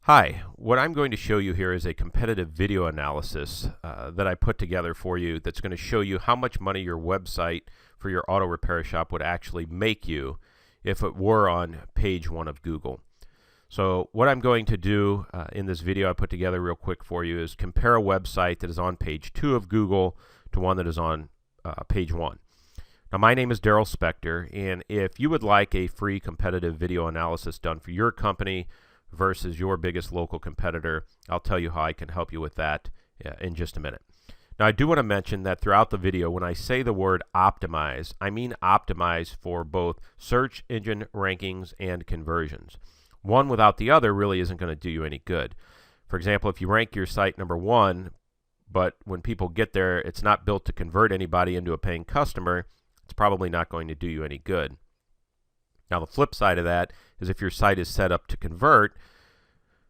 Hi, what I'm going to show you here is a competitive video analysis that I put together for you that's going to show you how much money your website for your auto repair shop would actually make you if it were on page 1 of Google. So what I'm going to do in this video I put together real quick for you is compare a website that is on page 2 of Google to one that is on page 1. Now my name is Daryl Spector, and if you would like a free competitive video analysis done for your company versus your biggest local competitor, I'll tell you how I can help you with that in just a minute. Now I do want to mention that throughout the video when I say the word optimize, I mean optimize for both search engine rankings and conversions. One without the other really isn't going to do you any good. For example, if you rank your site number 1, but when people get there it's not built to convert anybody into a paying customer, it's probably not going to do you any good. Now the flip side of that is if your site is set up to convert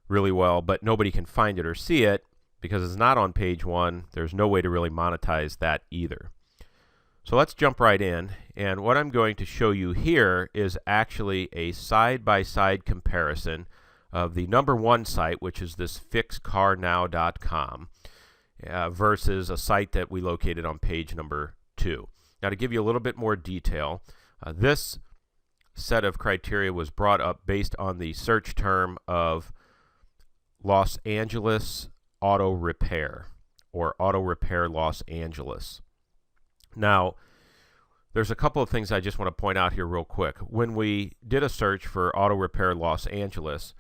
really well, but nobody can find it or see it because it's not on page 1, there's no way to really monetize that either. So let's jump right in, and what I'm going to show you here is actually a side-by-side comparison of the number 1 site, which is this fixcarnow.com, versus a site that we located on page number 2. Now to give you a little bit more detail, this set of criteria was brought up based on the search term of Los Angeles auto repair, or auto repair Los Angeles. Now there's a couple of things I just want to point out here real quick. When we did a search for auto repair Los Angeles,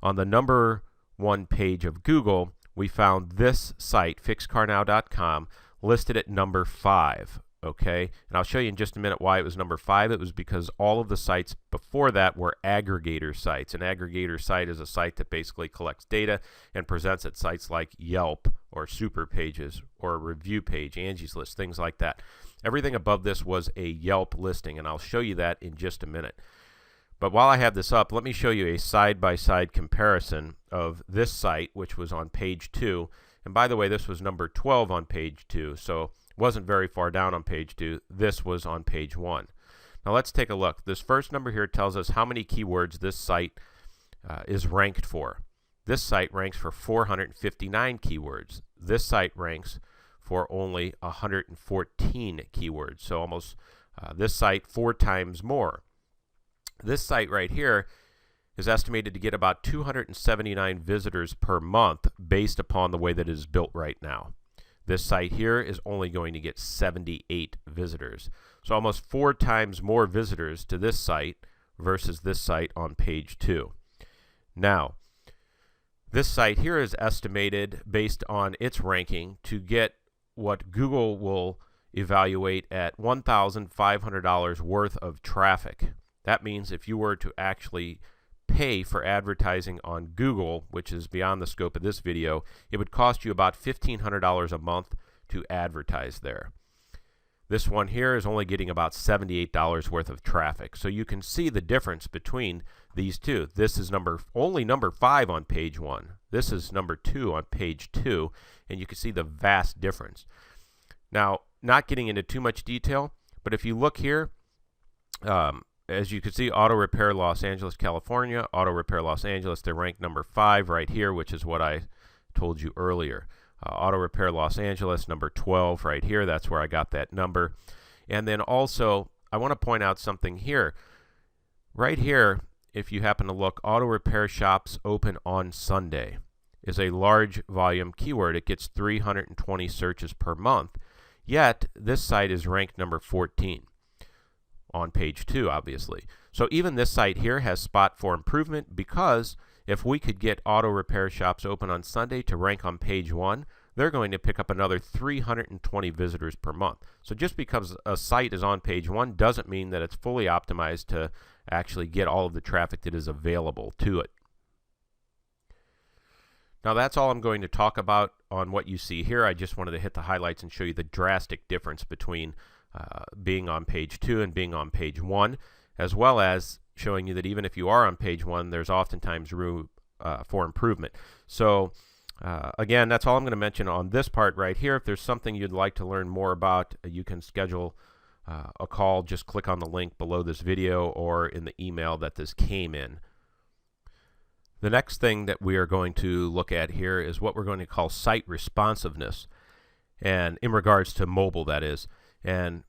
on the number 1 page of Google we found this site fixcarnow.com listed at number 5. Okay, and I'll show you in just a minute why it was number 5. It was because all of the sites before that were aggregator sites. An aggregator site is a site that basically collects data and presents at sites like Yelp or Super Pages or a review page, Angie's List, things like that. Everything above this was a Yelp listing, and I'll show you that in just a minute. But while I have this up, let me show you a side-by-side comparison of this site, which was on page 2. And by the way, this was number 12 on page 2, so wasn't very far down on page 2. This was on page 1. Now let's take a look. This first number here tells us how many keywords this site is ranked for. This site ranks for 459 keywords. This site ranks for only 114 keywords. So almost this site 4 times more. This site right here is estimated to get about 279 visitors per month based upon the way that it is built right now. This site here is only going to get 78 visitors. So almost 4 times more visitors to this site versus this site on page 2. Now, this site here is estimated based on its ranking to get what Google will evaluate at $1,500 worth of traffic. That means if you were to actually pay for advertising on Google, which is beyond the scope of this video, it would cost you about $1,500 a month to advertise there. This one here is only getting about $78 worth of traffic. So you can see the difference between these two. This is only number 5 on page 1. This is number 2 on page 2, and you can see the vast difference. Now, not getting into too much detail, but if you look here, as you can see, Auto Repair Los Angeles, California, Auto Repair Los Angeles, they're ranked number 5 right here, which is what I told you earlier. Auto Repair Los Angeles, number 12 right here, that's where I got that number. And then also, I want to point out something here. Right here, if you happen to look, auto repair shops open on Sunday is a large volume keyword. It gets 320 searches per month, yet this site is ranked number 14. On page 2, obviously. So even this site here has spot for improvement, because if we could get auto repair shops open on Sunday to rank on page 1, they're going to pick up another 320 visitors per month. So just because a site is on page 1 doesn't mean that it's fully optimized to actually get all of the traffic that is available to it. Now that's all I'm going to talk about on what you see here. I just wanted to hit the highlights and show you the drastic difference between being on page 2 and being on page 1, as well as showing you that even if you are on page 1, there's oftentimes room for improvement. So again, that's all I'm going to mention on this part right here. If there's something you'd like to learn more about, you can schedule a call. Just click on the link below this video or in the email that this came in. The next thing that we are going to look at here is what we're going to call site responsiveness, and in regards to mobile, that is. And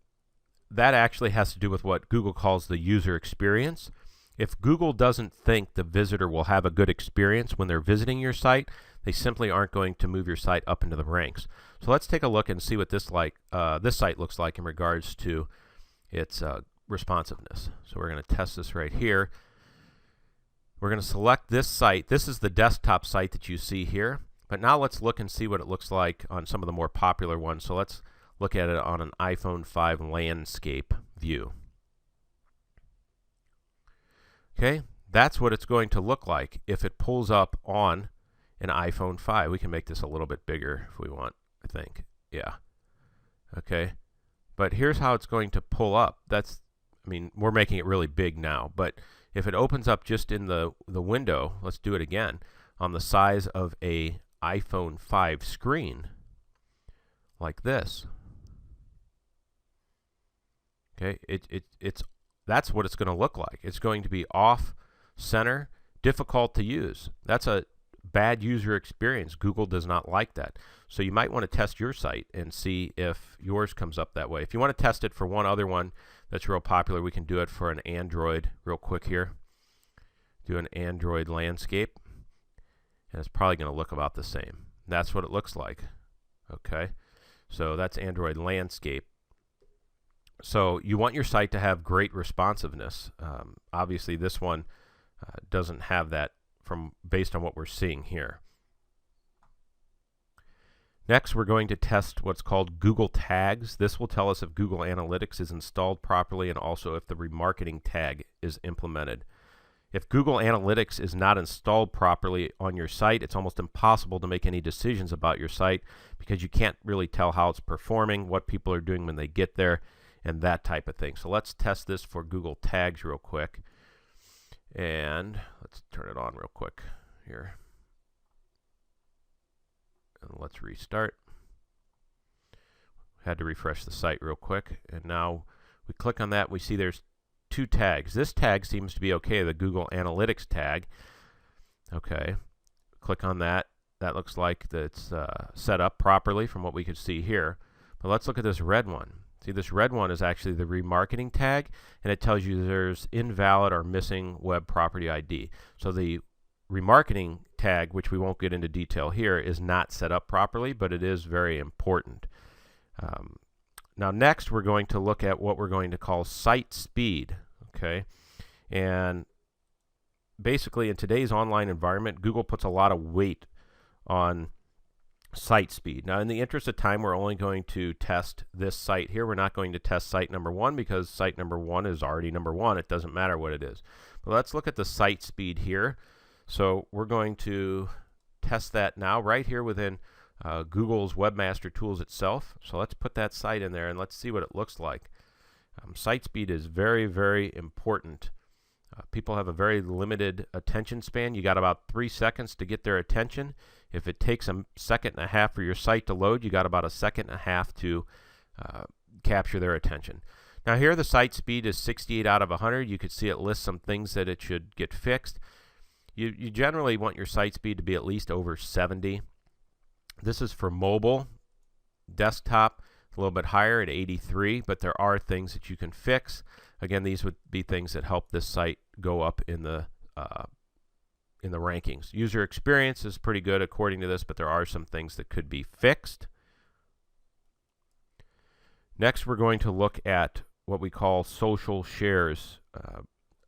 that actually has to do with what Google calls the user experience. If Google doesn't think the visitor will have a good experience when they're visiting your site, they simply aren't going to move your site up into the ranks. So let's take a look and see what this site looks like in regards to its responsiveness. So we're going to test this right here. We're going to select this site. This is the desktop site that you see here. But now let's look and see what it looks like on some of the more popular ones. So let's look at it on an iPhone 5 landscape view. Okay, that's what it's going to look like if it pulls up on an iPhone 5. We can make this a little bit bigger if we want, I think. Yeah. Okay. But here's how it's going to pull up. We're making it really big now, but if it opens up just in the window, let's do it again, on the size of a iPhone 5 screen, like this. Okay, that's what it's going to look like. It's going to be off center, difficult to use. That's a bad user experience. Google does not like that. So you might want to test your site and see if yours comes up that way. If you want to test it for one other one that's real popular, we can do it for an Android real quick here. Do an Android landscape, and it's probably going to look about the same. That's what it looks like. Okay, so that's Android landscape. So you want your site to have great responsiveness. Obviously, this one doesn't have that based on what we're seeing here. Next, we're going to test what's called Google Tags. This will tell us if Google Analytics is installed properly and also if the remarketing tag is implemented. If Google Analytics is not installed properly on your site, it's almost impossible to make any decisions about your site because you can't really tell how it's performing, what people are doing when they get there, and that type of thing. So let's test this for Google Tags real quick. And let's turn it on real quick here. And let's restart. Had to refresh the site real quick. And now we click on that. We see there's two tags. This tag seems to be okay, the Google Analytics tag. Okay. Click on that. That looks like it's set up properly from what we could see here. But let's look at this red one. See, this red one is actually the remarketing tag, and it tells you there's invalid or missing web property ID. So the remarketing tag, which we won't get into detail here, is not set up properly, but it is very important. Now next we're going to look at what we're going to call site speed. Okay, and basically in today's online environment, Google puts a lot of weight on site speed. Now in the interest of time, we're only going to test this site here. We're not going to test site number 1 because site number 1 is already number 1. It doesn't matter what it is. But let's look at the site speed here. So we're going to test that now right here within Google's Webmaster Tools itself. So let's put that site in there and let's see what it looks like. Site speed is very, very important. People have a very limited attention span. You got about 3 seconds to get their attention. If it takes a second and a half for your site to load, you got about a second and a half to capture their attention. Now here the site speed is 68 out of 100. You could see it lists some things that it should get fixed. You generally want your site speed to be at least over 70. This is for mobile. Desktop, a little bit higher at 83, but there are things that you can fix. Again, these would be things that help this site go up in the rankings. User experience is pretty good according to this, but there are some things that could be fixed. Next, we're going to look at what we call social shares.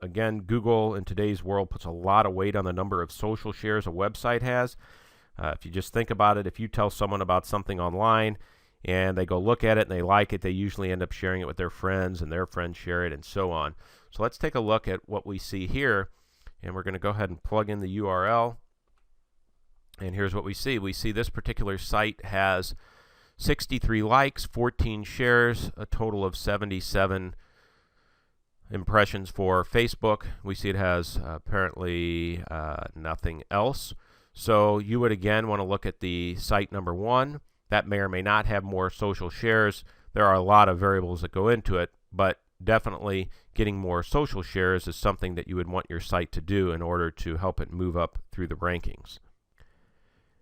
Again, Google in today's world puts a lot of weight on the number of social shares a website has. If you just think about it, if you tell someone about something online and they go look at it and they like it, they usually end up sharing it with their friends and their friends share it and so on. So let's take a look at what we see here, and we're going to go ahead and plug in the URL. And here's what we see. We see this particular site has 63 likes, 14 shares, a total of 77 impressions for Facebook. We see it has apparently nothing else. So you would again want to look at the site number 1. That may or may not have more social shares. There are a lot of variables that go into it, but definitely getting more social shares is something that you would want your site to do in order to help it move up through the rankings.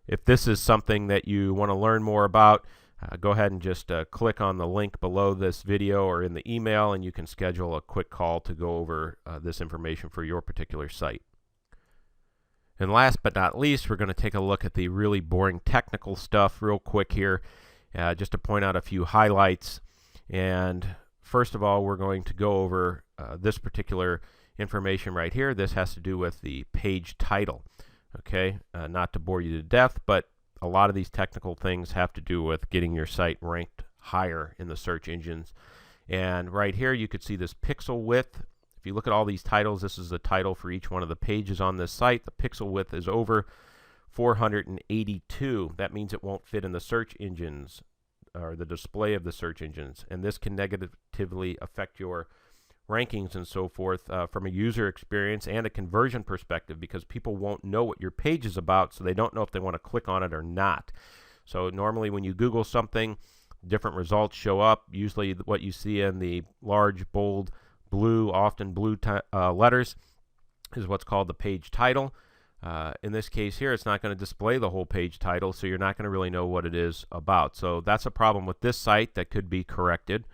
If this is something that you want to learn more about, go ahead and just click on the link below this video or in the email, and you can schedule a quick call to go over this information for your particular site. And last but not least, we're going to take a look at the really boring technical stuff real quick here, just to point out a few highlights. And first of all, we're going to go over this particular information right here. This has to do with the page title. Okay, not to bore you to death, but a lot of these technical things have to do with getting your site ranked higher in the search engines. And right here you could see this pixel width. If you look at all these titles, this is the title for each one of the pages on this site. The pixel width is over 482. That means it won't fit in the search engines or the display of the search engines, and this can negatively affect your rankings and so forth from a user experience and a conversion perspective, because people won't know what your page is about, so they don't know if they want to click on it or not. So normally when you Google something, different results show up. Usually what you see in the large, bold, blue, often blue letters is what's called the page title. In this case here, it's not going to display the whole page title, so you're not going to really know what it is about. So that's a problem with this site that could be corrected.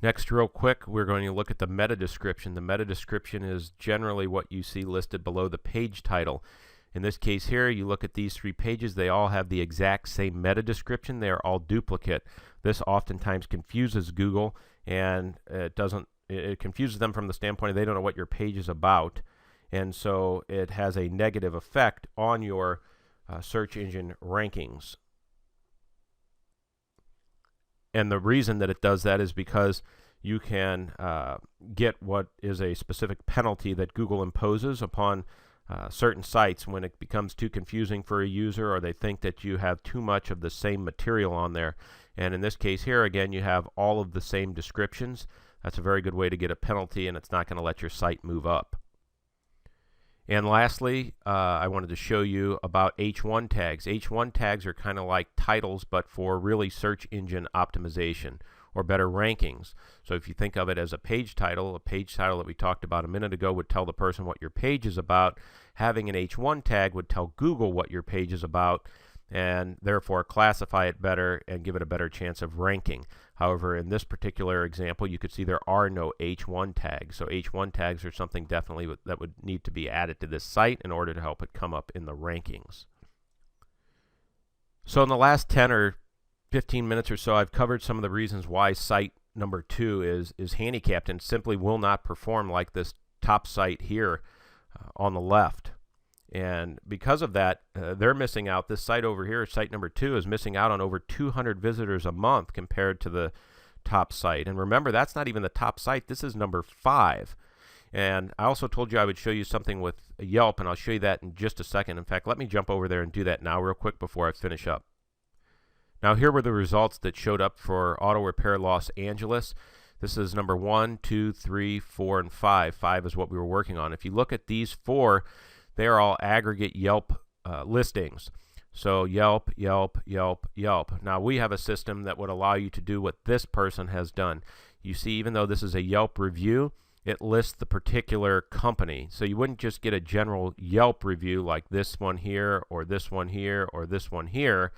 Next, real quick, we're going to look at the meta description. The meta description is generally what you see listed below the page title. In this case here, you look at these 3 pages, they all have the exact same meta description. They are all duplicate. This oftentimes confuses Google, and it confuses them from the standpoint of they don't know what your page is about, and so it has a negative effect on your search engine rankings. And the reason that it does that is because you can get what is a specific penalty that Google imposes upon certain sites when it becomes too confusing for a user, or they think that you have too much of the same material on there. And in this case here, again, you have all of the same descriptions. That's a very good way to get a penalty, and it's not going to let your site move up. And lastly, I wanted to show you about H1 tags. H1 tags are kind of like titles, but for really search engine optimization or better rankings. So if you think of it as a page title that we talked about a minute ago would tell the person what your page is about. Having an H1 tag would tell Google what your page is about, and therefore classify it better and give it a better chance of ranking. However, in this particular example, you could see there are no H1 tags. So H1 tags are something definitely that would need to be added to this site in order to help it come up in the rankings. So in the last 10 or 15 minutes or so, I've covered some of the reasons why site number 2 is handicapped and simply will not perform like this top site here on the left. And because of that, they're missing out. This site over here, site number 2, is missing out on over 200 visitors a month compared to the top site. And remember, that's not even the top site. This is number 5. And I also told you I would show you something with Yelp, and I'll show you that in just a second. In fact, let me jump over there and do that now real quick before I finish up. Now, here were the results that showed up for Auto Repair Los Angeles. This is number 1, 2, 3, 4, and 5. 5 is what we were working on. If you look at these 4, they are all aggregate Yelp listings. So Yelp, Yelp, Yelp, Yelp. Now we have a system that would allow you to do what this person has done. You see, even though this is a Yelp review, it lists the particular company. So you wouldn't just get a general Yelp review like this one here, or this one here, or this one here.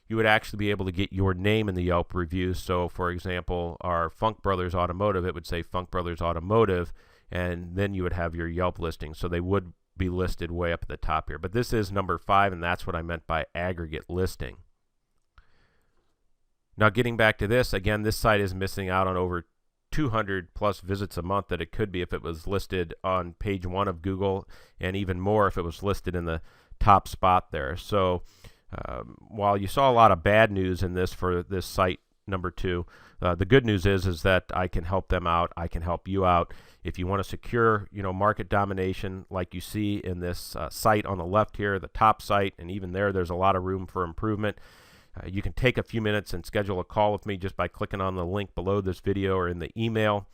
You would actually be able to get your name in the Yelp review. So for example, our Funk Brothers Automotive, it would say Funk Brothers Automotive, and then you would have your Yelp listing. So they would be listed way up at the top here. But this is number 5, and that's what I meant by aggregate listing. Now getting back to this, again, this site is missing out on over 200 plus visits a month that it could be if it was listed on page 1 of Google, and even more if it was listed in the top spot there. So while you saw a lot of bad news in this for this site number 2, the good news is that I can help them out. I can help you out. If you want to secure, market domination like you see in this site on the left here, the top site, and even there's a lot of room for improvement. You can take a few minutes and schedule a call with me just by clicking on the link below this video or in the email.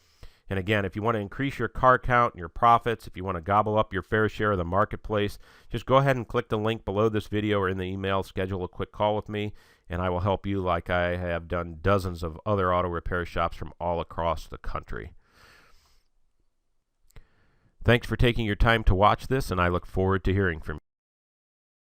And again, if you want to increase your car count and your profits, if you want to gobble up your fair share of the marketplace, just go ahead and click the link below this video or in the email, schedule a quick call with me, and I will help you like I have done dozens of other auto repair shops from all across the country. Thanks for taking your time to watch this, and I look forward to hearing from you.